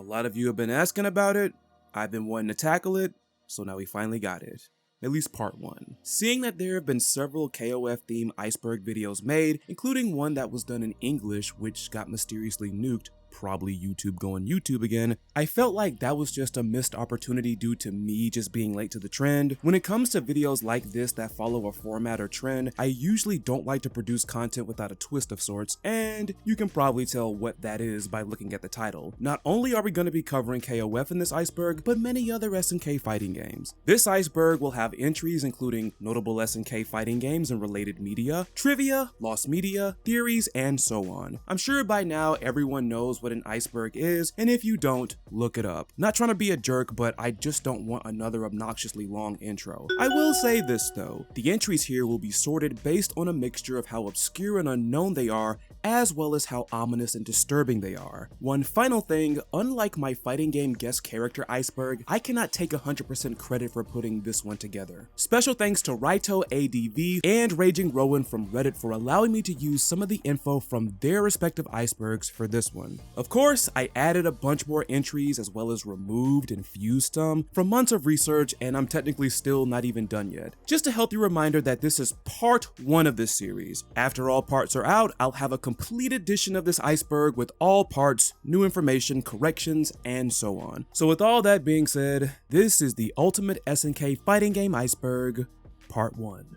A lot of you have been asking about it, I've been wanting to tackle it, so now we finally got it. At least part 1. Seeing that there have been several KOF themed Iceberg videos made, including one that was done in English which got mysteriously nuked, probably YouTube going YouTube again, I felt like that was just a missed opportunity due to me just being late to the trend. When it comes to videos like this that follow a format or trend, I usually don't like to produce content without a twist of sorts, and you can probably tell what that is by looking at the title. Not only are we going to be covering KOF in this Iceberg, but many other SNK fighting games. This Iceberg will have entries including notable SNK fighting games and related media, trivia, lost media, theories, and so on. I'm sure by now everyone knows what an iceberg is, and if you don't, look it up. Not trying to be a jerk, but I just don't want another obnoxiously long intro. I will say this though, the entries here will be sorted based on a mixture of how obscure and unknown they are, as well as how ominous and disturbing they are. One final thing, unlike my fighting game guest character Iceberg, I cannot take 100% credit for putting this one together. Special thanks to Raito ADV and Raging Rowan from Reddit for allowing me to use some of the info from their respective icebergs for this one. Of course, I added a bunch more entries as well as removed and fused some from months of research, and I'm technically still not even done yet. Just a healthy reminder that this is part 1 of this series. After all parts are out, I'll have a complete edition of this iceberg with all parts, new information, corrections, and so on. So with all that being said, this is the ultimate SNK fighting game iceberg, part 1.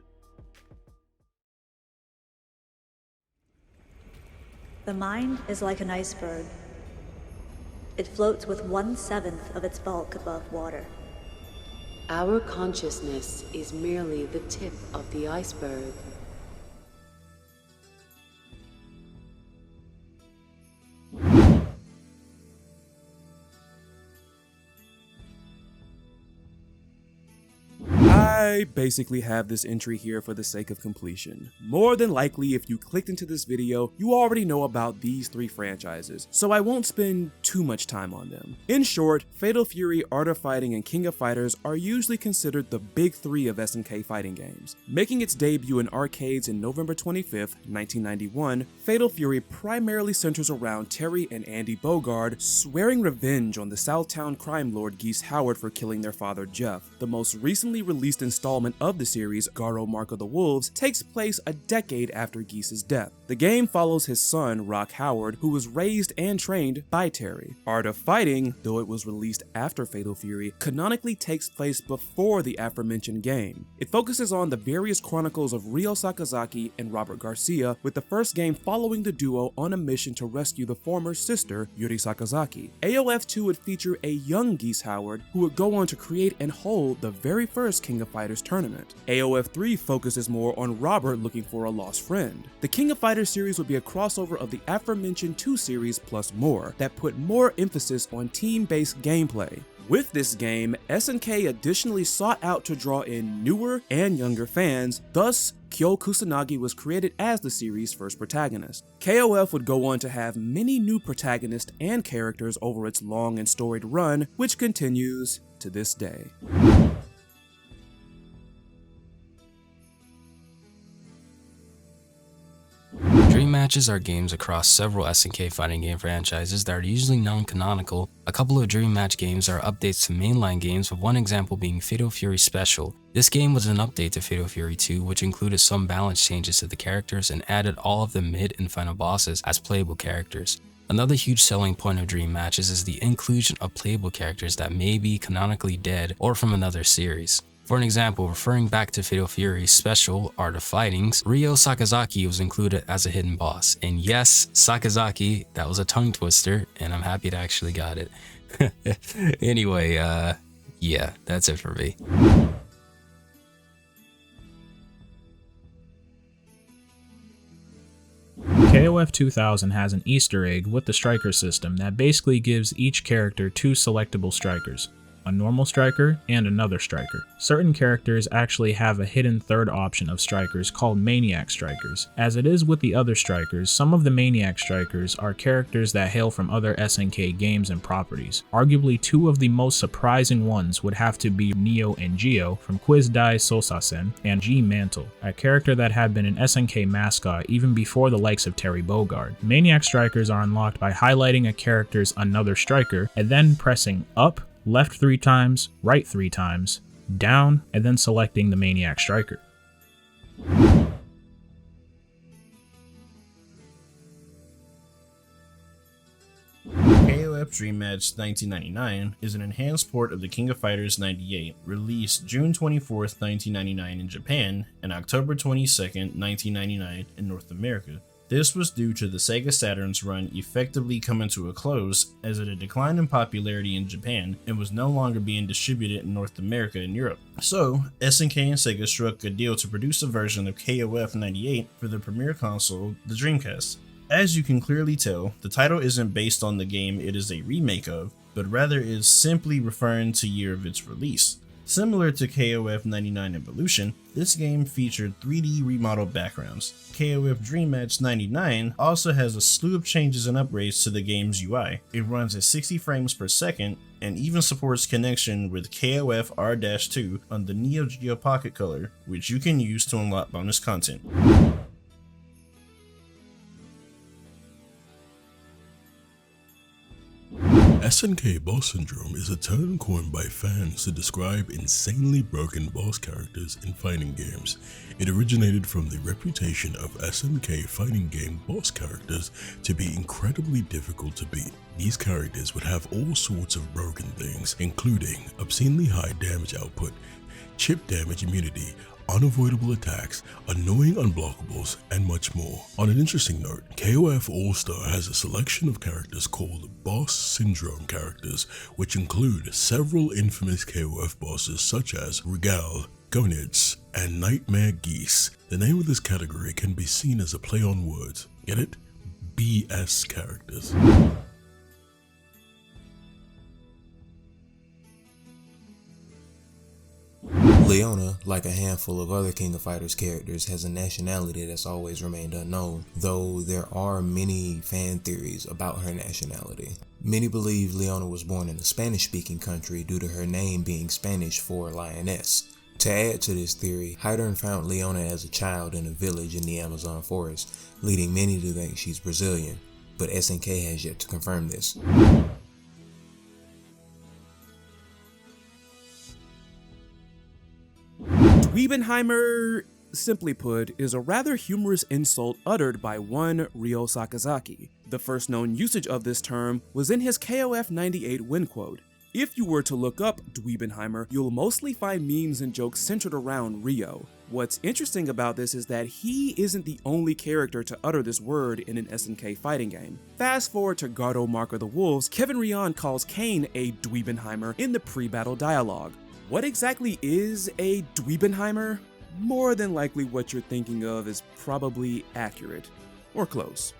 The mind is like an iceberg. It floats with 1/7 of its bulk above water. Our consciousness is merely the tip of the iceberg. I basically have this entry here for the sake of completion. More than likely, if you clicked into this video, you already know about these 3 franchises, so I won't spend too much time on them. In short, Fatal Fury, Art of Fighting, and King of Fighters are usually considered the big 3 of SNK fighting games. Making its debut in arcades in November 25th, 1991, Fatal Fury primarily centers around Terry and Andy Bogard swearing revenge on the Southtown crime lord Geese Howard for killing their father Jeff. The most recently released installment of the series, Garo Mark of the Wolves, takes place a decade after Geese's death. The game follows his son, Rock Howard, who was raised and trained by Terry. Art of Fighting, though it was released after Fatal Fury, canonically takes place before the aforementioned game. It focuses on the various chronicles of Ryo Sakazaki and Robert Garcia, with the first game following the duo on a mission to rescue the former sister, Yuri Sakazaki. AOF 2 would feature a young Geese Howard, who would go on to create and hold the very first King of Fighters tournament. AOF 3 focuses more on Robert looking for a lost friend. The King of Fighters series would be a crossover of the aforementioned 2 series plus more, that put more emphasis on team-based gameplay. With this game, SNK additionally sought out to draw in newer and younger fans, thus Kyo Kusanagi was created as the series' first protagonist. KOF would go on to have many new protagonists and characters over its long and storied run, which continues to this day. Dream Matches are games across several SNK fighting game franchises that are usually non-canonical. A couple of Dream Match games are updates to mainline games, with one example being Fatal Fury Special. This game was an update to Fatal Fury 2, which included some balance changes to the characters and added all of the mid and final bosses as playable characters. Another huge selling point of Dream Matches is the inclusion of playable characters that may be canonically dead or from another series. For an example, referring back to Fatal Fury's special, Art of Fighting's, Ryo Sakazaki was included as a hidden boss. And yes, Sakazaki, that was a tongue twister, and I'm happy to actually got it. Anyway, yeah, that's it for me. KOF 2000 has an Easter egg with the striker system that basically gives each character 2 selectable strikers. a normal striker, and another striker. Certain characters actually have a hidden third option of strikers called Maniac Strikers. As it is with the other strikers, some of the Maniac Strikers are characters that hail from other SNK games and properties. Arguably, two of the most surprising ones would have to be Neo and Geo from Quiz Dai Sosasen and G Mantle, a character that had been an SNK mascot even before the likes of Terry Bogard. Maniac Strikers are unlocked by highlighting a character's another striker and then pressing up, left 3 times, right 3 times, down, and then selecting the Maniac Striker. KOF Dream Match 1999 is an enhanced port of the King of Fighters 98, released June 24, 1999 in Japan and October 22, 1999 in North America. This was due to the Sega Saturn's run effectively coming to a close as it had declined in popularity in Japan and was no longer being distributed in North America and Europe. So, SNK and Sega struck a deal to produce a version of KOF 98 for the premier console, the Dreamcast. As you can clearly tell, the title isn't based on the game it is a remake of, but rather is simply referring to year of its release. Similar to KOF 99 Evolution, this game featured 3D remodeled backgrounds. KOF Dream Match 99 also has a slew of changes and upgrades to the game's UI. It runs at 60 frames per second and even supports connection with KOF R-2 on the Neo Geo Pocket Color, which you can use to unlock bonus content. SNK boss syndrome is a term coined by fans to describe insanely broken boss characters in fighting games. It originated from the reputation of SNK fighting game boss characters to be incredibly difficult to beat. These characters would have all sorts of broken things, including obscenely high damage output, chip damage immunity, unavoidable attacks, annoying unblockables, and much more. On an interesting note, KOF All-Star has a selection of characters called Boss Syndrome characters, which include several infamous KOF bosses such as Regal, Gonitz, and Nightmare Geese. The name of this category can be seen as a play on words. Get it? BS characters. Leona, like a handful of other King of Fighters characters, has a nationality that's always remained unknown, though there are many fan theories about her nationality. Many believe Leona was born in a Spanish-speaking country due to her name being Spanish for lioness. To add to this theory, Hydern found Leona as a child in a village in the Amazon forest, leading many to think she's Brazilian, but SNK has yet to confirm this. Dweebenheimer, simply put, is a rather humorous insult uttered by one Ryo Sakazaki. The first known usage of this term was in his KOF 98 win quote. If you were to look up Dweebenheimer, you'll mostly find memes and jokes centered around Ryo. What's interesting about this is that he isn't the only character to utter this word in an SNK fighting game. Fast forward to Gardo Mark of the Wolves, Kevin Rion calls Kane a Dweebenheimer in the pre-battle dialogue. What exactly is a Dweebenheimer? More than likely what you're thinking of is probably accurate, or close.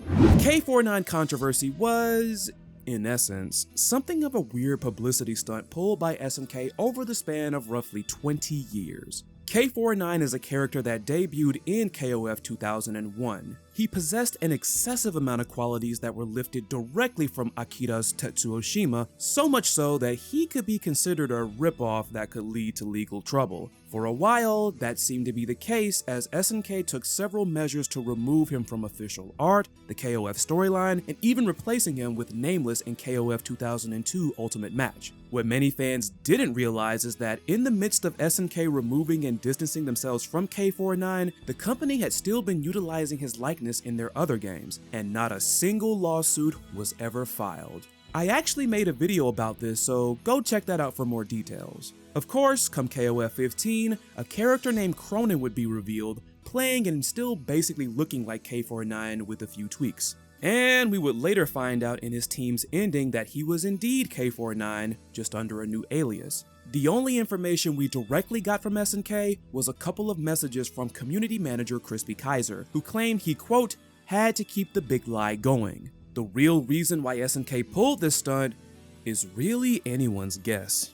The K49 controversy was, in essence, something of a weird publicity stunt pulled by SNK over the span of roughly 20 years. K49 is a character that debuted in KOF 2001. He possessed an excessive amount of qualities that were lifted directly from Akira's Tetsuoshima, so much so that he could be considered a ripoff that could lead to legal trouble. For a while, that seemed to be the case as SNK took several measures to remove him from official art, the KOF storyline, and even replacing him with Nameless in KOF 2002 Ultimate Match. What many fans didn't realize is that in the midst of SNK removing and distancing themselves from K49, the company had still been utilizing his likeness in their other games, and not a single lawsuit was ever filed. I actually made a video about this, so go check that out for more details. Of course, come KOF 15, a character named Cronin would be revealed, playing and still basically looking like K49 with a few tweaks. And we would later find out in his team's ending that he was indeed K49, just under a new alias. The only information we directly got from SNK was a couple of messages from community manager Crispy Kaiser, who claimed he, quote, had to keep the big lie going. The real reason why SNK pulled this stunt is really anyone's guess.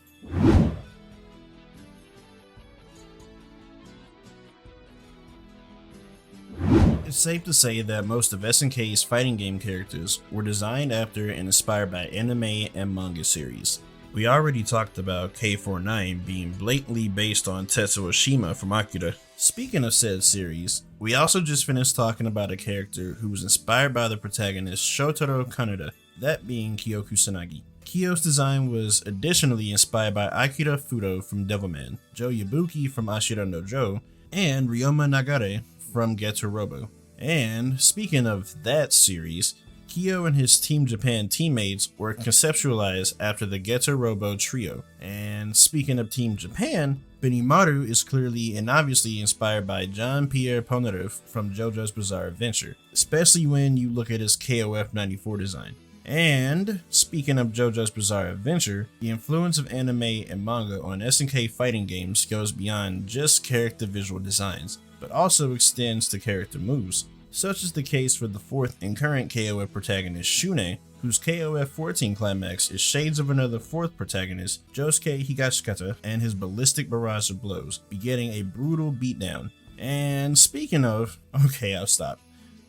It's safe to say that most of SNK's fighting game characters were designed after and inspired by anime and manga series. We already talked about K49 being blatantly based on Tetsuo Shima from Akira. Speaking of said series, we also just finished talking about a character who was inspired by the protagonist Shotaro Kaneda, that being Kyo Kusanagi. Kyo's design was additionally inspired by Akira Fudo from Devilman, Joe Yabuki from Ashira no Joe, and Ryoma Nagare from Getter Robo. And speaking of that series, Kyo and his Team Japan teammates were conceptualized after the Getter Robo trio. And speaking of Team Japan, Benimaru is clearly and obviously inspired by Jean-Pierre Polnareff from JoJo's Bizarre Adventure, especially when you look at his KOF 94 design. And speaking of JoJo's Bizarre Adventure, the influence of anime and manga on SNK fighting games goes beyond just character visual designs, but also extends to character moves. Such is the case for the fourth and current KOF protagonist Shune, whose KOF 14 climax is shades of another fourth protagonist, Josuke Higashikata, and his ballistic barrage of blows, begetting a brutal beatdown. And speaking of, okay, I'll stop.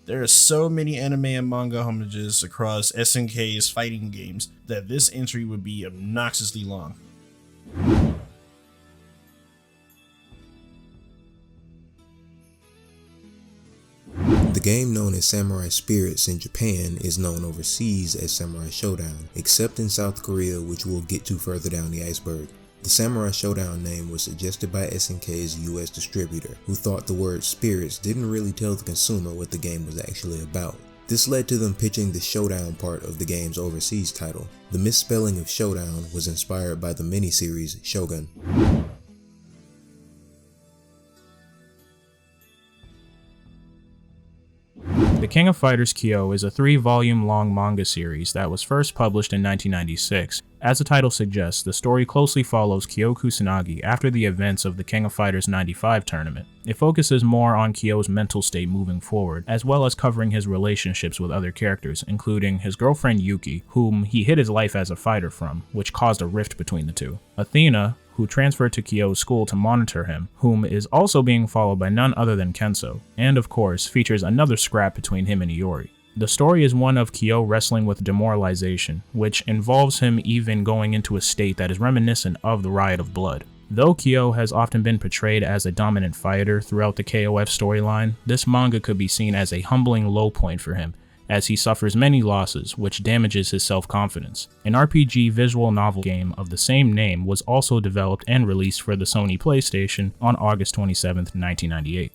There are so many anime and manga homages across SNK's fighting games that this entry would be obnoxiously long. The game known as Samurai Spirits in Japan is known overseas as Samurai Showdown, except in South Korea, which we'll get to further down the iceberg. The Samurai Showdown name was suggested by SNK's US distributor, who thought the word spirits didn't really tell the consumer what the game was actually about. This led to them pitching the Showdown part of the game's overseas title. The misspelling of Showdown was inspired by the miniseries Shogun. The King of Fighters Kyo is a 3-volume long manga series that was first published in 1996. As the title suggests, the story closely follows Kyo Kusanagi after the events of the King of Fighters 95 tournament. It focuses more on Kyo's mental state moving forward, as well as covering his relationships with other characters, including his girlfriend Yuki, whom he hid his life as a fighter from, which caused a rift between the two. Athena, who transferred to Kyo's school to monitor him, whom is also being followed by none other than Kenso, and of course features another scrap between him and Iori. The story is one of Kyo wrestling with demoralization, which involves him even going into a state that is reminiscent of the Riot of Blood. Though Kyo has often been portrayed as a dominant fighter throughout the KOF storyline, this manga could be seen as a humbling low point for him, as he suffers many losses, which damages his self-confidence. An RPG visual novel game of the same name was also developed and released for the Sony PlayStation on August 27, 1998.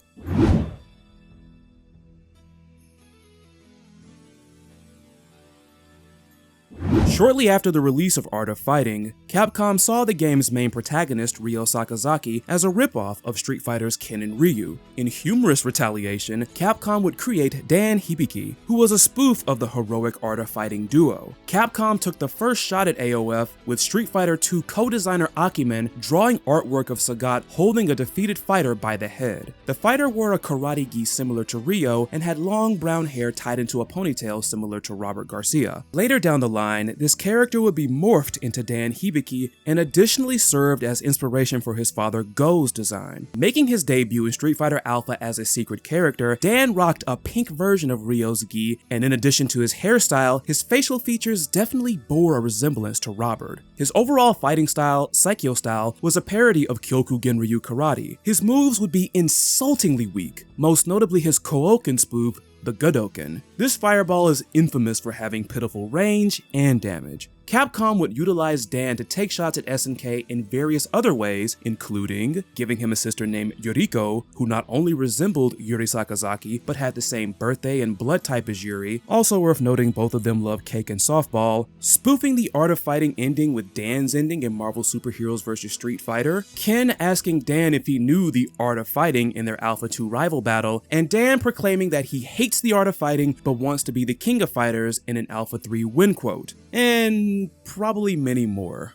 Shortly after the release of Art of Fighting, Capcom saw the game's main protagonist, Ryo Sakazaki, as a ripoff of Street Fighter's Ken and Ryu. In humorous retaliation, Capcom would create Dan Hibiki, who was a spoof of the heroic Art of Fighting duo. Capcom took the first shot at AOF with Street Fighter II co-designer Akimen drawing artwork of Sagat holding a defeated fighter by the head. The fighter wore a karate gi similar to Ryo and had long brown hair tied into a ponytail similar to Robert Garcia. Later down the line, this character would be morphed into Dan Hibiki and additionally served as inspiration for his father Go's design. Making his debut in Street Fighter Alpha as a secret character, Dan rocked a pink version of Ryo's gi, and in addition to his hairstyle, his facial features definitely bore a resemblance to Robert. His overall fighting style, Saikyo style, was a parody of Kyoku Genryu karate. His moves would be insultingly weak, most notably his Kouken spoof, the Godoken. This fireball is infamous for having pitiful range and damage. Capcom would utilize Dan to take shots at SNK in various other ways, including giving him a sister named Yuriko, who not only resembled Yuri Sakazaki, but had the same birthday and blood type as Yuri, also worth noting both of them love cake and softball, spoofing the Art of Fighting ending with Dan's ending in Marvel Superheroes vs. Street Fighter, Ken asking Dan if he knew the Art of Fighting in their Alpha 2 rival battle, and Dan proclaiming that he hates the Art of Fighting but wants to be the King of Fighters in an Alpha 3 win quote. And probably many more.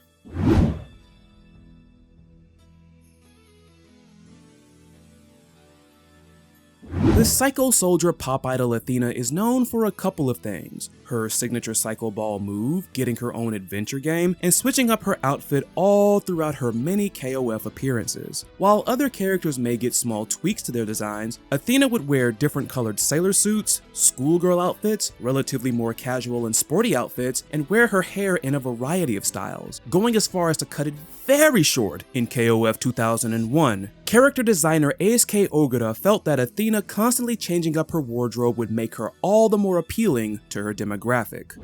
The Psycho Soldier pop idol Athena is known for a couple of things: her signature Psycho Ball move, getting her own adventure game, and switching up her outfit all throughout her many KOF appearances. While other characters may get small tweaks to their designs, Athena would wear different colored sailor suits, schoolgirl outfits, relatively more casual and sporty outfits, and wear her hair in a variety of styles, going as far as to cut it very short in KOF 2001. Character designer ASK Ogura felt that Athena constantly changing up her wardrobe would make her all the more appealing to her demographic.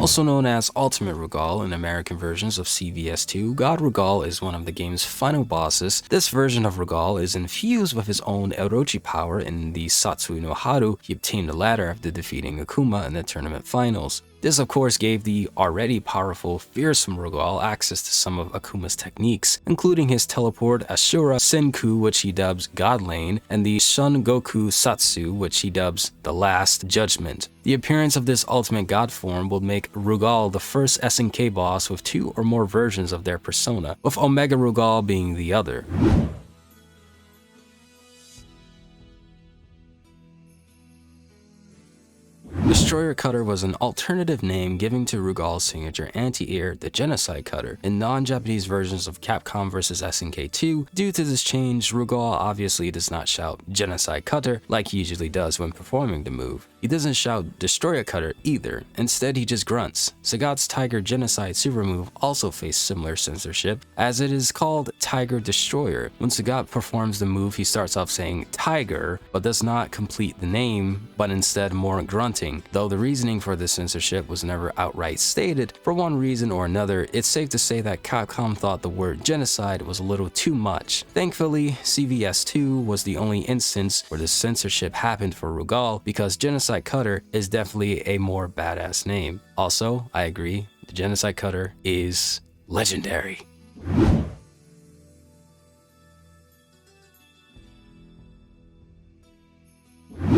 Also known as Ultimate Rugal in American versions of CVS2, God Rugal is one of the game's final bosses. This version of Rugal is infused with his own Orochi power. In the Satsui no Haru, he obtained the latter after defeating Akuma in the tournament finals. This of course gave the already powerful, fearsome Rugal access to some of Akuma's techniques, including his teleport Ashura Senku, which he dubs God Lane, and the Shun Goku Satsu, which he dubs the Last Judgment. The appearance of this ultimate god form will make Rugal the first SNK boss with 2 or more versions of their persona, with Omega Rugal being the other. Destroyer Cutter was an alternative name given to Rugal's signature anti-air, the Genocide Cutter. In non-Japanese versions of Capcom vs SNK 2, due to this change, Rugal obviously does not shout Genocide Cutter like he usually does when performing the move. He doesn't shout Destroyer Cutter either, instead he just grunts. Sagat's Tiger Genocide super move also faced similar censorship, as it is called Tiger Destroyer. When Sagat performs the move, he starts off saying Tiger, but does not complete the name, but instead more grunting. Though the reasoning for this censorship was never outright stated, for one reason or another, it's safe to say that Capcom thought the word genocide was a little too much. Thankfully, CVS2 was the only instance where the censorship happened for Rugal, because Genocide Cutter is definitely a more badass name. Also, I agree, the Genocide Cutter is legendary.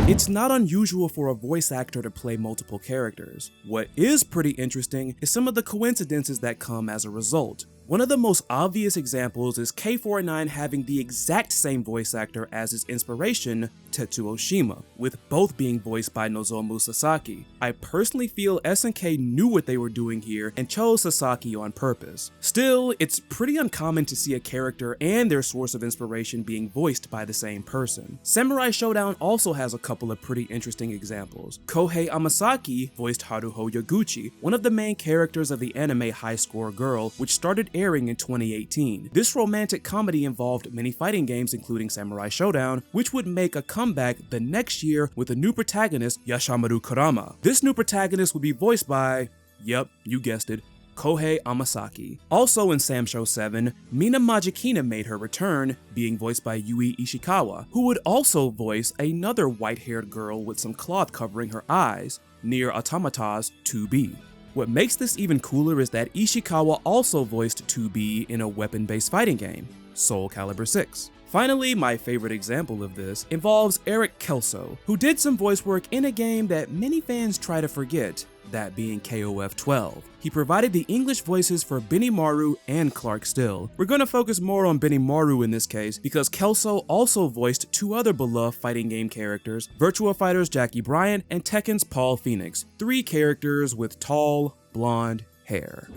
It's not unusual for a voice actor to play multiple characters. What is pretty interesting is some of the coincidences that come as a result. One of the most obvious examples is K49 having the exact same voice actor as his inspiration, Tetsuo Shima, with both being voiced by Nozomu Sasaki. I personally feel SNK knew what they were doing here and chose Sasaki on purpose. Still, it's pretty uncommon to see a character and their source of inspiration being voiced by the same person. Samurai Showdown also has a couple of pretty interesting examples. Kohei Amasaki voiced Haruho Yaguchi, one of the main characters of the anime High Score Girl, which started airing in 2018. This romantic comedy involved many fighting games including Samurai Showdown, which would make a comeback the next year with a new protagonist, Yashamaru Kurama. This new protagonist would be voiced by, yep, you guessed it, Kohei Amasaki. Also in Sam Show 7, Mina Majikina made her return, being voiced by Yui Ishikawa, who would also voice another white-haired girl with some cloth covering her eyes, Nier Automata's 2B. What makes this even cooler is that Ishikawa also voiced 2B in a weapon-based fighting game, Soul Calibur 6. Finally, my favorite example of this involves Eric Kelso, who did some voice work in a game that many fans try to forget, that being KOF 12. He provided the English voices for Benimaru and Clark Still. We're going to focus more on Benimaru in this case because Kelso also voiced 2 other beloved fighting game characters, Virtua Fighter's Jackie Bryant and Tekken's Paul Phoenix, 3 characters with tall, blonde hair.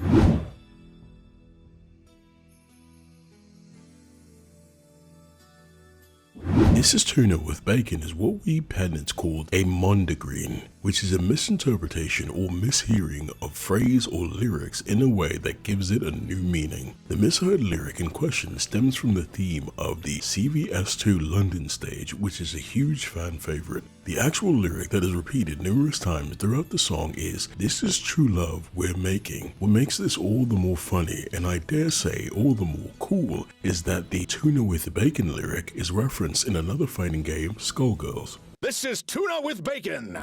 This is tuna with bacon is what we pedants called a mondegreen, which is a misinterpretation or mishearing of phrase or lyrics in a way that gives it a new meaning. The misheard lyric in question stems from the theme of the CVS2 London stage, which is a huge fan favorite. The actual lyric that is repeated numerous times throughout the song is, "This is true love we're making." What makes this all the more funny, and I dare say all the more cool, is that the tuna with bacon lyric is referenced in another fighting game, Skullgirls. This is tuna with bacon!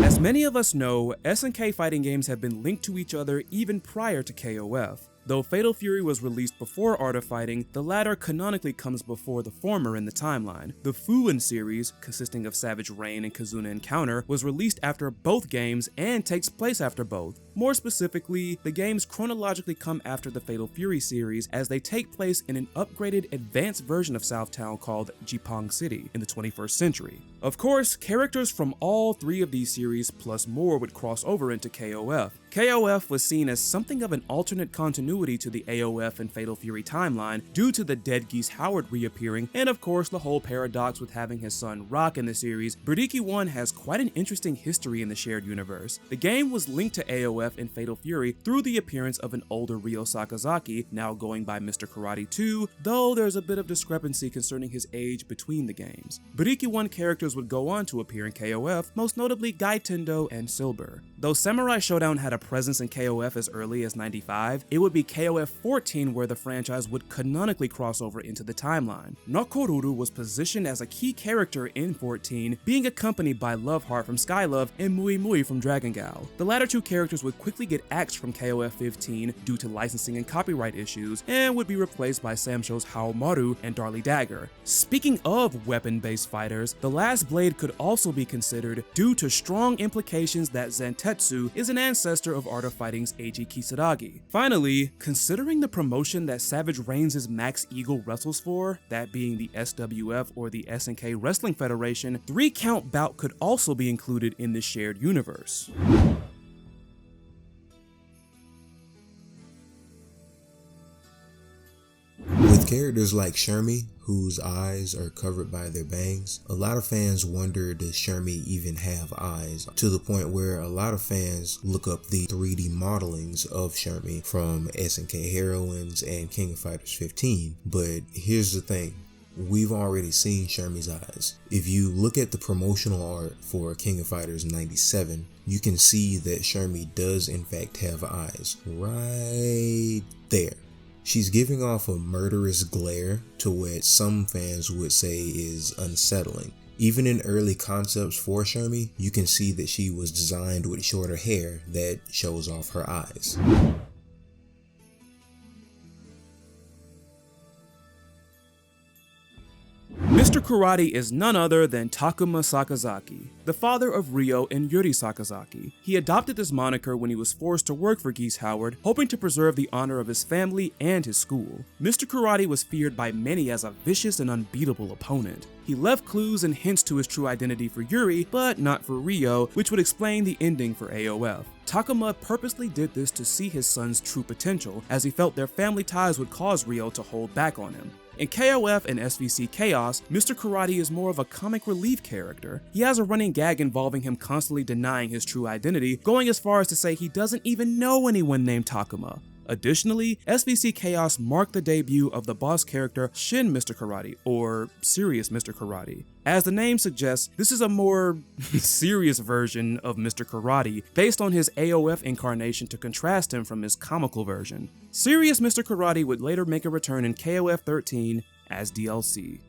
As many of us know, SNK fighting games have been linked to each other even prior to KOF. Though Fatal Fury was released before Art of Fighting, the latter canonically comes before the former in the timeline. The Fuin series, consisting of Savage Rain and Kazuna Encounter, was released after both games and takes place after both. More specifically, the games chronologically come after the Fatal Fury series as they take place in an upgraded advanced version of Southtown called Jipang City in the 21st century. Of course, characters from all three of these series plus more would cross over into KOF. KOF was seen as something of an alternate continuity to the AOF and Fatal Fury timeline due to the dead Geese Howard reappearing, and of course the whole paradox with having his son Rock in the series. Hybridgothica 1 has quite an interesting history in the shared universe. The game was linked to AOF and Fatal Fury through the appearance of an older Ryo Sakazaki, now going by Mr. Karate 2, though there's a bit of discrepancy concerning his age between the games. Hybridgothica 1 characters would go on to appear in KOF, most notably Gai Tendo and Silber. Though Samurai Showdown had a presence in KOF as early as 95, it would be KOF 14 where the franchise would canonically cross over into the timeline. Nokoruru was positioned as a key character in 14, being accompanied by Loveheart from Skylove and Mui Mui from Dragon Gal. The latter two characters would quickly get axed from KOF 15 due to licensing and copyright issues, and would be replaced by Samsho's Haomaru and Darlie Dagger. Speaking of weapon-based fighters, the Last Blade could also be considered due to strong implications that Zentetsu is an ancestor of Art of Fighting's Eiji Kisaragi. Finally, considering the promotion that Savage Reigns' Max Eagle wrestles for, that being the SWF or the SNK Wrestling Federation, 3-count bout could also be included in the shared universe. With characters like Shermie, whose eyes are covered by their bangs, a lot of fans wonder, does Shermie even have eyes? To the point where a lot of fans look up the 3D modelings of Shermie from SNK Heroines and King of Fighters 15. But here's the thing. We've already seen Shermie's eyes. If you look at the promotional art for King of Fighters 97, you can see that Shermie does in fact have eyes. Right there. She's giving off a murderous glare to what some fans would say is unsettling. Even in early concepts for Shermie, you can see that she was designed with shorter hair that shows off her eyes. Mr. Karate is none other than Takuma Sakazaki, the father of Ryo and Yuri Sakazaki. He adopted this moniker when he was forced to work for Geese Howard, hoping to preserve the honor of his family and his school. Mr. Karate was feared by many as a vicious and unbeatable opponent. He left clues and hints to his true identity for Yuri, but not for Ryo, which would explain the ending for AOF. Takuma purposely did this to see his son's true potential, as he felt their family ties would cause Ryo to hold back on him. In KOF and SVC Chaos, Mr. Karate is more of a comic relief character. He has a running gag involving him constantly denying his true identity, going as far as to say he doesn't even know anyone named Takuma. Additionally, SVC Chaos marked the debut of the boss character Shin Mr. Karate, or Serious Mr. Karate. As the name suggests, this is a more serious version of Mr. Karate, based on his AOF incarnation to contrast him from his comical version. Serious Mr. Karate would later make a return in KOF 13 as DLC.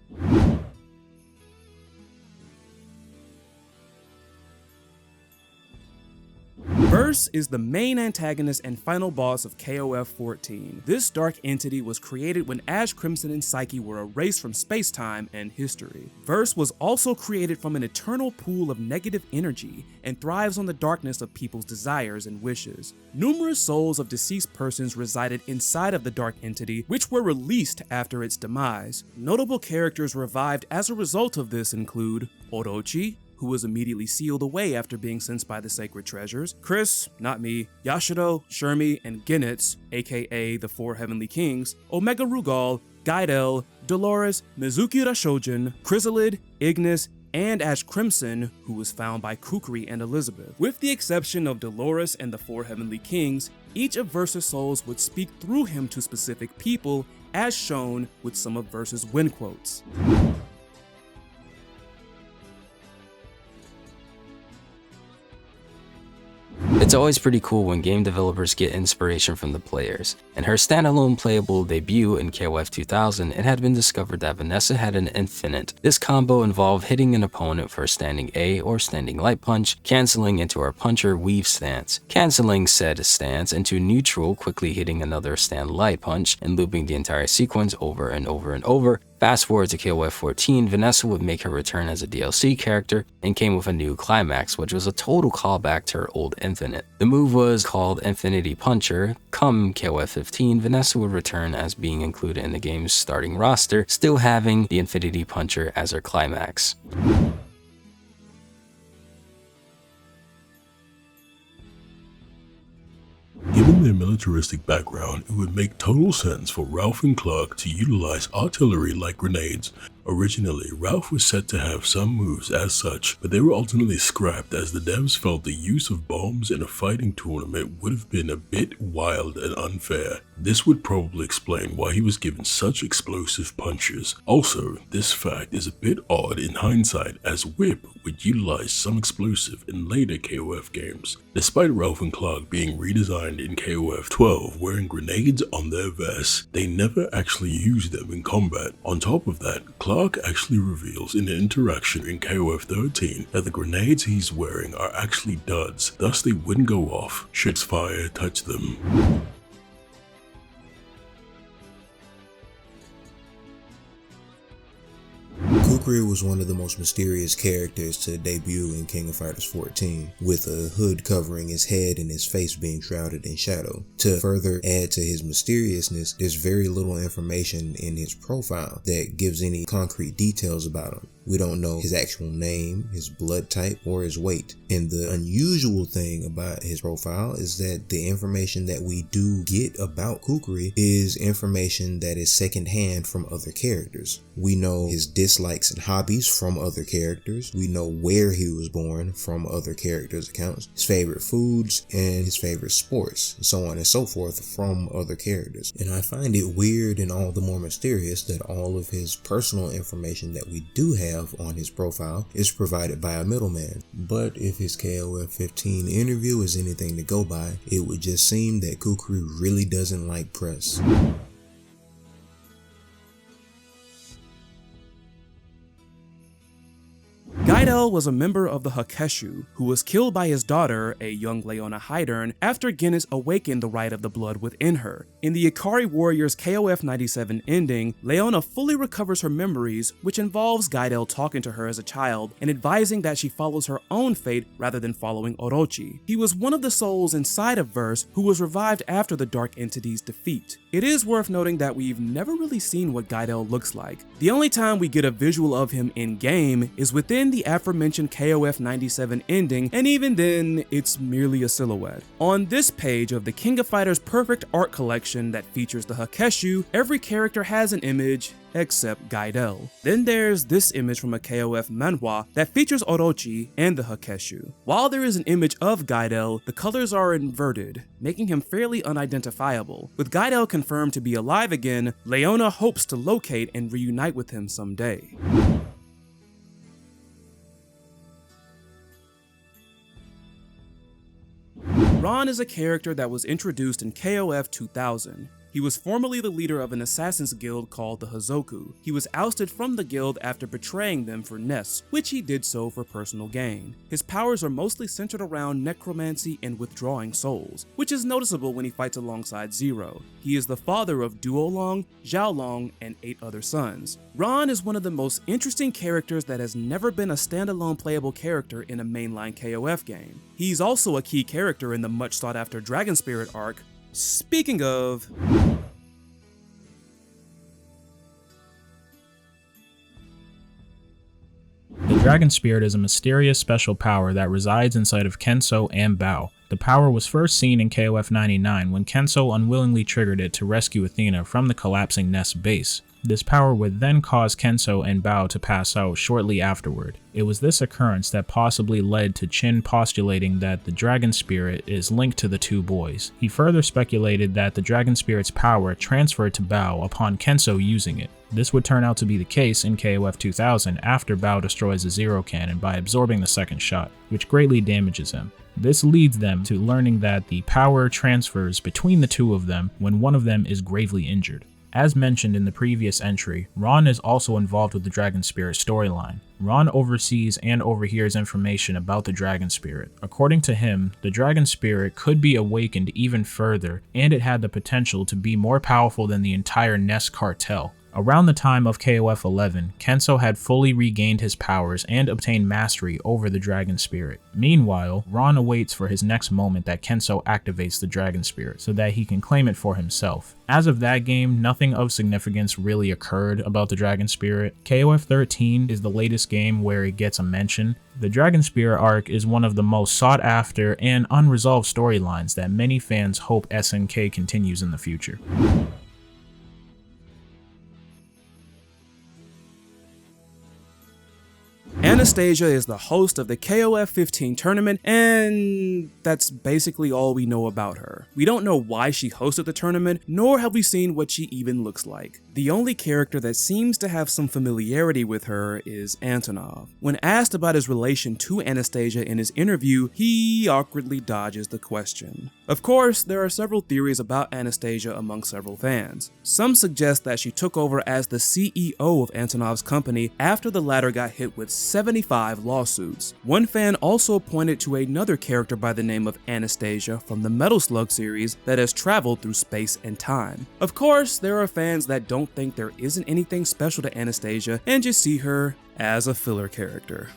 Verse is the main antagonist and final boss of KOF 14. This dark entity was created when Ash Crimson and Psyche were erased from space-time and history. Verse was also created from an eternal pool of negative energy and thrives on the darkness of people's desires and wishes. Numerous souls of deceased persons resided inside of the dark entity, which were released after its demise. Notable characters revived as a result of this include Orochi, who was immediately sealed away after being sensed by the sacred treasures, Chris, not me, Yashiro, Shermie, and Genitz, aka the Four Heavenly Kings, Omega Rugal, Gaidel, Dolores, Mizuki Rashojin, Chrysalid, Ignis, and Ash Crimson, who was found by Kukri and Elizabeth. With the exception of Dolores and the Four Heavenly Kings, each of Verse's souls would speak through him to specific people, as shown with some of Verse's win quotes. It's It's always pretty cool when game developers get inspiration from the players. In her standalone playable debut in KOF 2000, it had been discovered that Vanessa had an infinite. This combo involved hitting an opponent for a standing A or standing light punch, cancelling into our puncher weave stance, cancelling said stance into neutral, quickly hitting another stand light punch, and looping the entire sequence over and over and over. Fast forward to KOF 14, Vanessa would make her return as a DLC character and came with a new climax, which was a total callback to her old Infinite. The move was called Infinity Puncher. Come KOF 15, Vanessa would return as being included in the game's starting roster, still having the Infinity Puncher as her climax. Given their militaristic background, it would make total sense for Ralph and Clark to utilize artillery like grenades. Originally, Ralph was set to have some moves as such, but they were ultimately scrapped as the devs felt the use of bombs in a fighting tournament would have been a bit wild and unfair. This would probably explain why he was given such explosive punches. Also, this fact is a bit odd in hindsight, as Whip would utilize some explosive in later KOF games. Despite Ralph and Clark being redesigned in KOF 12 wearing grenades on their vests, they never actually used them in combat. On top of that, Clark actually reveals in an interaction in KOF 13 that the grenades he's wearing are actually duds, thus they wouldn't go off should fire touch them. Kukri was one of the most mysterious characters to debut in King of Fighters 14, with a hood covering his head and his face being shrouded in shadow. To further add to his mysteriousness, there's very little information in his profile that gives any concrete details about him. We don't know his actual name, his blood type, or his weight. And the unusual thing about his profile is that the information that we do get about Kukri is information that is secondhand from other characters. We know his dislikes and hobbies from other characters. We know where he was born from other characters' accounts, his favorite foods, and his favorite sports, and so on and so forth from other characters. And I find it weird and all the more mysterious that all of his personal information that we do have on his profile is provided by a middleman. But if his KOF 15 interview is anything to go by, it would just seem that Kukri really doesn't like press. Gaidel was a member of the Hakeshu, who was killed by his daughter, a young Leona Hydern, after Genis awakened the right of the blood within her. In the Ikari Warriors KOF 97 ending, Leona fully recovers her memories, which involves Gaidel talking to her as a child and advising that she follows her own fate rather than following Orochi. He was one of the souls inside of Verse who was revived after the Dark Entity's defeat. It is worth noting that we've never really seen what Gaidel looks like. The only time we get a visual of him in-game is within the aforementioned KOF 97 ending, and even then, it's merely a silhouette. On this page of the King of Fighters Perfect Art Collection that features the Hakeshu, every character has an image except Gaidel. Then there's this image from a KOF manhwa that features Orochi and the Hakeshu. While there is an image of Gaidel, the colors are inverted, making him fairly unidentifiable. With Gaidel confirmed to be alive again, Leona hopes to locate and reunite with him someday. Ron is a character that was introduced in KOF 2000. He was formerly the leader of an assassin's guild called the Hazoku. He was ousted from the guild after betraying them for Ness, which he did so for personal gain. His powers are mostly centered around necromancy and withdrawing souls, which is noticeable when he fights alongside Zero. He is the father of Duolong, Xiaolong, and 8 other sons. Ron is one of the most interesting characters that has never been a standalone playable character in a mainline KOF game. He's also a key character in the much sought after Dragon Spirit arc. Speaking of... The Dragon Spirit is a mysterious special power that resides inside of Kenso and Bao. The power was first seen in KOF 99 when Kenso unwillingly triggered it to rescue Athena from the collapsing Ness base. This power would then cause Kenso and Bao to pass out shortly afterward. It was this occurrence that possibly led to Chin postulating that the Dragon Spirit is linked to the two boys. He further speculated that the Dragon Spirit's power transferred to Bao upon Kenso using it. This would turn out to be the case in KOF 2000 after Bao destroys the Zero Cannon by absorbing the second shot, which greatly damages him. This leads them to learning that the power transfers between the two of them when one of them is gravely injured. As mentioned in the previous entry, Ron is also involved with the Dragon Spirit storyline. Ron oversees and overhears information about the Dragon Spirit. According to him, the Dragon Spirit could be awakened even further, and it had the potential to be more powerful than the entire Ness cartel. Around the time of KOF 11, Kenso had fully regained his powers and obtained mastery over the Dragon Spirit. Meanwhile, Ron awaits for his next moment that Kenso activates the Dragon Spirit so that he can claim it for himself. As of that game, nothing of significance really occurred about the Dragon Spirit. KOF 13 is the latest game where it gets a mention. The Dragon Spirit arc is one of the most sought after and unresolved storylines that many fans hope SNK continues in the future. Anastasia is the host of the KOF 15 tournament, and that's basically all we know about her. We don't know why she hosted the tournament, nor have we seen what she even looks like. The only character that seems to have some familiarity with her is Antonov. When asked about his relation to Anastasia in his interview, he awkwardly dodges the question. Of course, there are several theories about Anastasia among several fans. Some suggest that she took over as the CEO of Antonov's company after the latter got hit with 75 lawsuits. One fan also pointed to another character by the name of Anastasia from the Metal Slug series that has traveled through space and time. Of course, there are fans that don't think there isn't anything special to Anastasia and just see her as a filler character.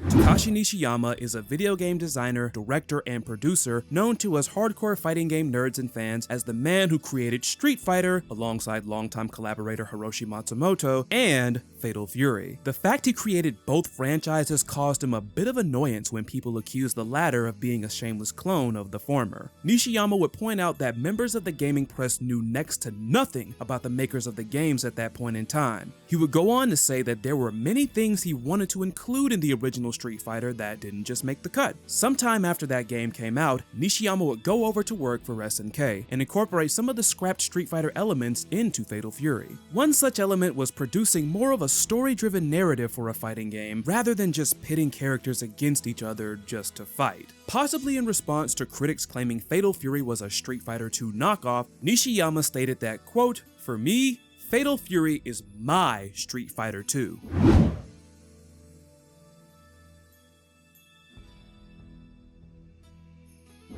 Takashi Nishiyama is a video game designer, director, and producer known to us hardcore fighting game nerds and fans as the man who created Street Fighter alongside longtime collaborator Hiroshi Matsumoto and Fatal Fury. The fact he created both franchises caused him a bit of annoyance when people accused the latter of being a shameless clone of the former. Nishiyama would point out that members of the gaming press knew next to nothing about the makers of the games at that point in time. He would go on to say that there were many things he wanted to include in the original Street Fighter that didn't just make the cut. Sometime after that game came out, Nishiyama would go over to work for SNK and incorporate some of the scrapped Street Fighter elements into Fatal Fury. One such element was producing more of a story-driven narrative for a fighting game rather than just pitting characters against each other just to fight. Possibly in response to critics claiming Fatal Fury was a Street Fighter 2 knockoff, Nishiyama stated that, quote, "For me, Fatal Fury is my Street Fighter 2.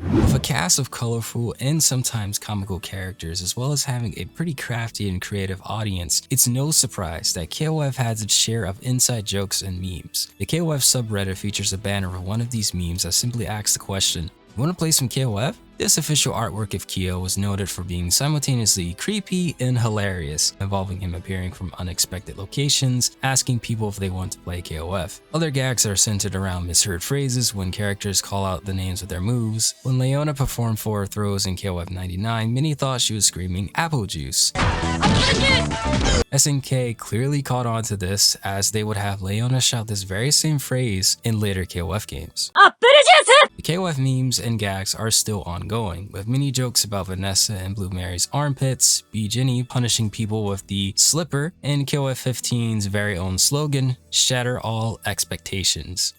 With a cast of colorful and sometimes comical characters, as well as having a pretty crafty and creative audience, it's no surprise that KOF has its share of inside jokes and memes. The KOF subreddit features a banner of one of these memes that simply asks the question, "You want to play some KOF?" This official artwork of Kyo was noted for being simultaneously creepy and hilarious, involving him appearing from unexpected locations, asking people if they want to play KOF. Other gags are centered around misheard phrases when characters call out the names of their moves. When Leona performed 4 throws in KOF 99, many thought she was screaming apple juice. SNK clearly caught on to this, as they would have Leona shout this very same phrase in later KOF games. The KOF memes and gags are still ongoing, with many jokes about Vanessa and Blue Mary's armpits, B. Ginny punishing people with the slipper, and KOF 15's very own slogan, "Shatter all expectations."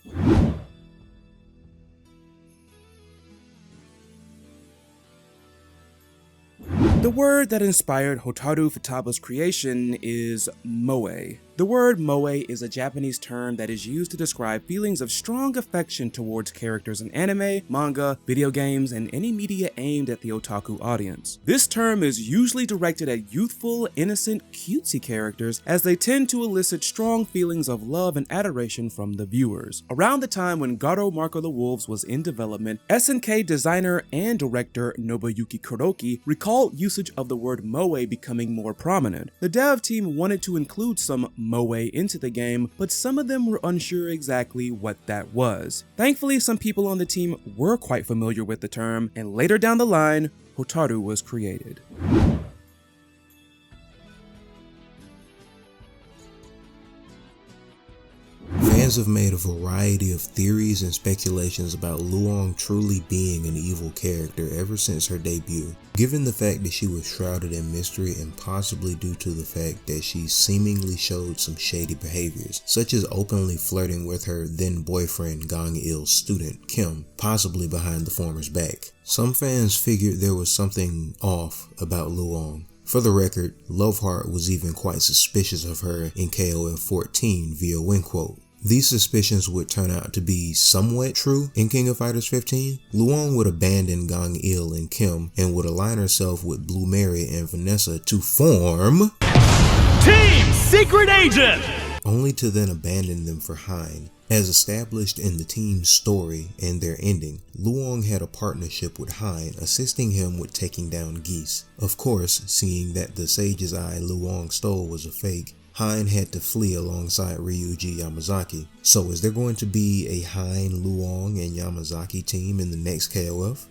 The word that inspired Hotaru Futaba's creation is moe. The word moe is a Japanese term that is used to describe feelings of strong affection towards characters in anime, manga, video games, and any media aimed at the otaku audience. This term is usually directed at youthful, innocent, cutesy characters, as they tend to elicit strong feelings of love and adoration from the viewers. Around the time when Garo Marco the Wolves was in development, SNK designer and director Nobuyuki Kuroki recalled usage of the word moe becoming more prominent. The dev team wanted to include some moe into the game, but some of them were unsure exactly what that was. Thankfully, some people on the team were quite familiar with the term, and later down the line, Hotaru was created. Fans have made a variety of theories and speculations about Luong truly being an evil character ever since her debut. Given the fact that she was shrouded in mystery and possibly due to the fact that she seemingly showed some shady behaviors, such as openly flirting with her then boyfriend Gang Il's student, Kim, possibly behind the former's back. Some fans figured there was something off about Luong. For the record, Loveheart was even quite suspicious of her in KOF 14 via win quote. These suspicions would turn out to be somewhat true in King of Fighters 15. Luong would abandon Gang Il and Kim and would align herself with Blue Mary and Vanessa to form Team Secret Agent! Only to then abandon them for Hein. As established in the team's story and their ending, Luong had a partnership with Hein, assisting him with taking down Geese. Of course, seeing that the Sage's Eye Luong stole was a fake, Hein had to flee alongside Ryuji Yamazaki. So is there going to be a Hein, Luong, and Yamazaki team in the next KOF?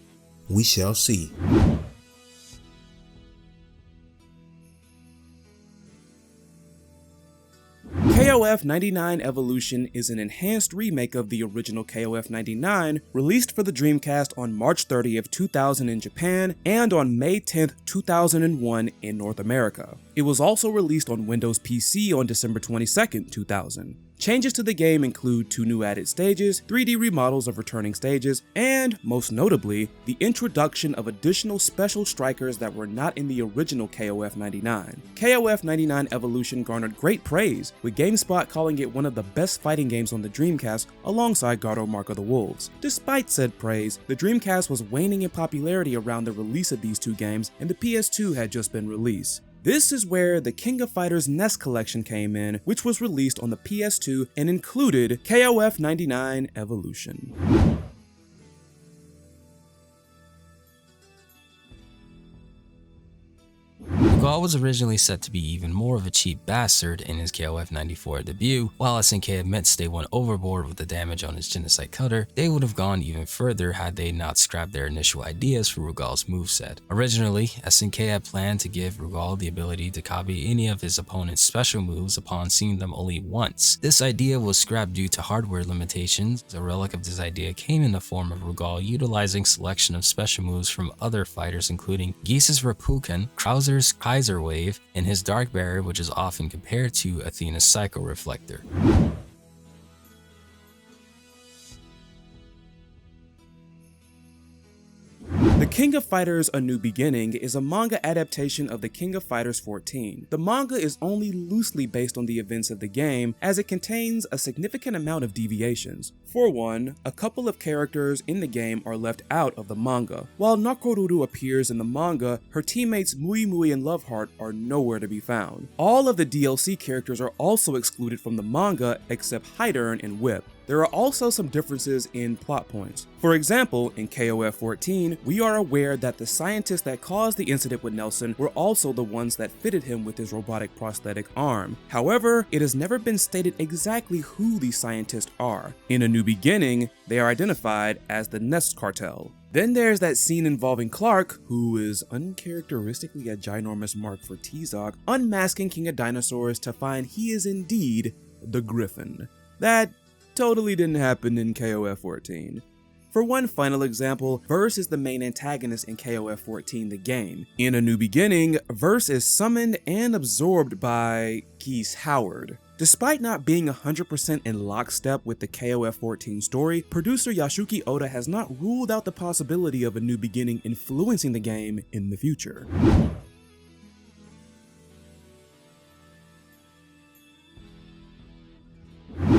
We shall see. KOF 99 Evolution is an enhanced remake of the original KOF 99, released for the Dreamcast on March 30th, 2000 in Japan and on May 10th, 2001 in North America. It was also released on Windows PC on December 22nd, 2000. Changes to the game include 2 new added stages, 3D remodels of returning stages, and, most notably, the introduction of additional special strikers that were not in the original KOF 99. KOF 99 Evolution garnered great praise, with GameSpot calling it one of the best fighting games on the Dreamcast alongside God of Mark of the Wolves. Despite said praise, the Dreamcast was waning in popularity around the release of these 2 games, and the PS2 had just been released. This is where the King of Fighters NES collection came in, which was released on the PS2 and included KOF 99 Evolution. Rugal was originally set to be even more of a cheap bastard in his KOF 94 debut. While SNK admits they went overboard with the damage on his Genocide Cutter, they would have gone even further had they not scrapped their initial ideas for Rugal's moveset. Originally, SNK had planned to give Rugal the ability to copy any of his opponent's special moves upon seeing them only once. This idea was scrapped due to hardware limitations. A relic of this idea came in the form of Rugal utilizing selection of special moves from other fighters, including Geese's Rapuken, Krauser's Kaiser Wave, and his Dark Barrier, which is often compared to Athena's Psycho Reflector. The King of Fighters A New Beginning is a manga adaptation of the King of Fighters 14. The manga is only loosely based on the events of the game, as it contains a significant amount of deviations. For one, a couple of characters in the game are left out of the manga. While Nakoruru appears in the manga, her teammates Mui Mui and Loveheart are nowhere to be found. All of the DLC characters are also excluded from the manga except Hydern and Whip. There are also some differences in plot points. For example, in KOF 14, we are aware that the scientists that caused the incident with Nelson were also the ones that fitted him with his robotic prosthetic arm. However, it has never been stated exactly who these scientists are. In A New Beginning, they are identified as the Nest Cartel. Then there's that scene involving Clark, who is uncharacteristically a ginormous mark for T-Zog, unmasking King of Dinosaurs to find he is indeed the Griffin. That totally didn't happen in KOF 14. For one final example, Verse is the main antagonist in KOF 14 the game. In A New Beginning, Verse is summoned and absorbed by Geese Howard. Despite not being 100% in lockstep with the KOF 14 story, producer Yasuki Oda has not ruled out the possibility of A New Beginning influencing the game in the future.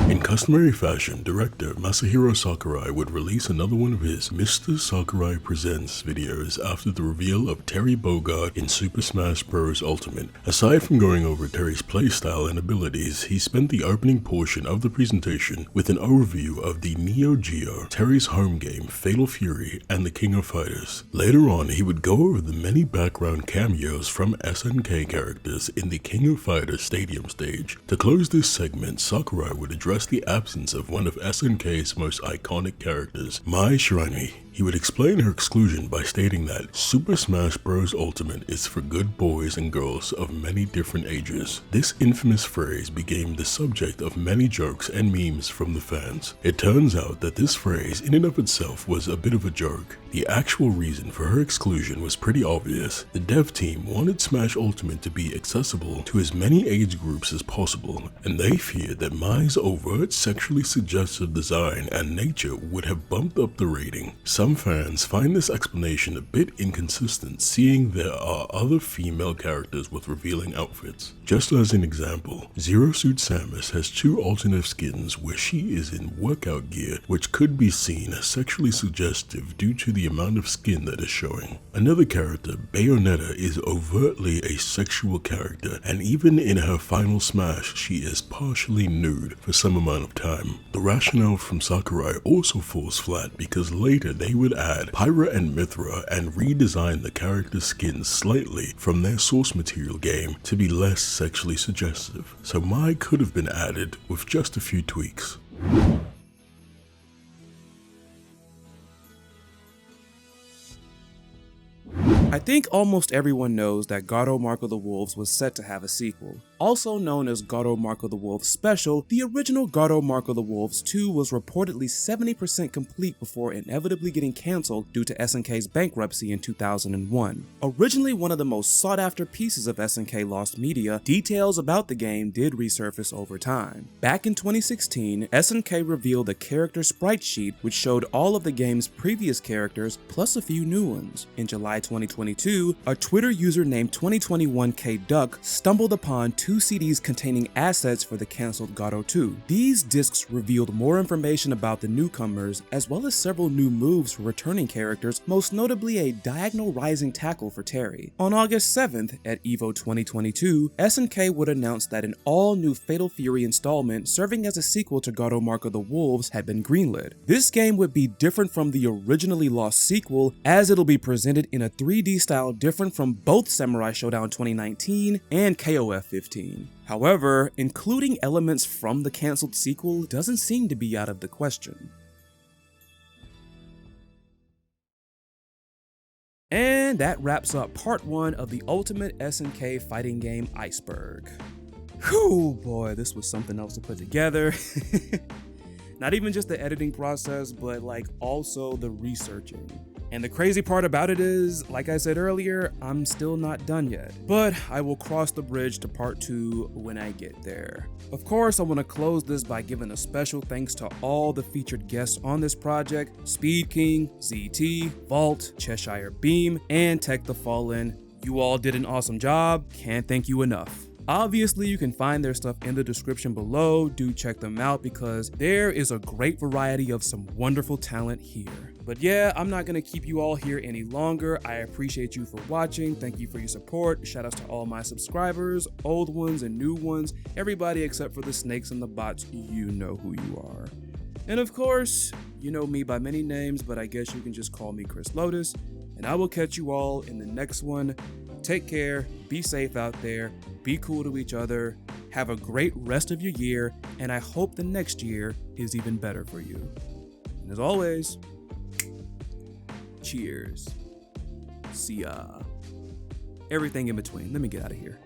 In customary fashion, director Masahiro Sakurai would release another one of his Mr. Sakurai Presents videos after the reveal of Terry Bogard in Super Smash Bros. Ultimate. Aside from going over Terry's playstyle and abilities, he spent the opening portion of the presentation with an overview of the Neo Geo, Terry's home game, Fatal Fury, and the King of Fighters. Later on, he would go over the many background cameos from SNK characters in the King of Fighters Stadium stage. To close this segment, Sakurai would address the absence of one of SNK's most iconic characters, Mai Shiranui. He would explain her exclusion by stating that Super Smash Bros. Ultimate is for good boys and girls of many different ages. This infamous phrase became the subject of many jokes and memes from the fans. It turns out that this phrase in and of itself was a bit of a joke. The actual reason for her exclusion was pretty obvious. The dev team wanted Smash Ultimate to be accessible to as many age groups as possible, and they feared that Mai's overt sexually suggestive design and nature would have bumped up the rating. Some fans find this explanation a bit inconsistent, seeing there are other female characters with revealing outfits. Just as an example, Zero Suit Samus has 2 alternate skins where she is in workout gear, which could be seen as sexually suggestive due to the amount of skin that is showing. Another character, Bayonetta, is overtly a sexual character, and even in her final smash, she is partially nude for some amount of time. The rationale from Sakurai also falls flat because later they would add Pyra and Mithra and redesign the character's skins slightly from their source material game to be less sexually suggestive. So Mai could have been added with just a few tweaks. I think almost everyone knows that God of Mark of the Wolves was set to have a sequel. Also known as God of Mark of the Wolves Special, the original God of Mark of the Wolves 2 was reportedly 70% complete before inevitably getting cancelled due to SNK's bankruptcy in 2001. Originally one of the most sought after pieces of SNK lost media, details about the game did resurface over time. Back in 2016, SNK revealed a character sprite sheet which showed all of the game's previous characters plus a few new ones. In July 2022, a Twitter user named 2021kduck stumbled upon 2 CDs containing assets for the cancelled God of 2. These discs revealed more information about the newcomers, as well as several new moves for returning characters, most notably a diagonal rising tackle for Terry. On August 7th, at EVO 2022, SNK would announce that an all-new Fatal Fury installment serving as a sequel to God of Mark of the Wolves had been greenlit. This game would be different from the originally lost sequel, as it'll be presented in a 3D style different from both Samurai Showdown 2019 and KOF 15. However, including elements from the cancelled sequel doesn't seem to be out of the question. And that wraps up part 1 of the ultimate SNK fighting game Iceberg. Whew, boy, this was something else to put together. Not even just the editing process, but like also the researching. And the crazy part about it is, like I said earlier, I'm still not done yet. But I will cross the bridge to part 2 when I get there. Of course, I want to close this by giving a special thanks to all the featured guests on this project: Speed King, ZT, Vault, Cheshirebeam, and Tech the Fallen. You all did an awesome job. Can't thank you enough. Obviously, you can find their stuff in the description below. Do check them out because there is a great variety of some wonderful talent here. But yeah, I'm not going to keep you all here any longer. I appreciate you for watching. Thank you for your support. Shout outs to all my subscribers, old ones and new ones, everybody except for the snakes and the bots. You know who you are. And of course, you know me by many names, but I guess you can just call me Chris Lotus. And I will catch you all in the next one. Take care, be safe out there, be cool to each other, have a great rest of your year, and I hope the next year is even better for you. And as always, cheers. See ya. Everything in between. Let me get out of here.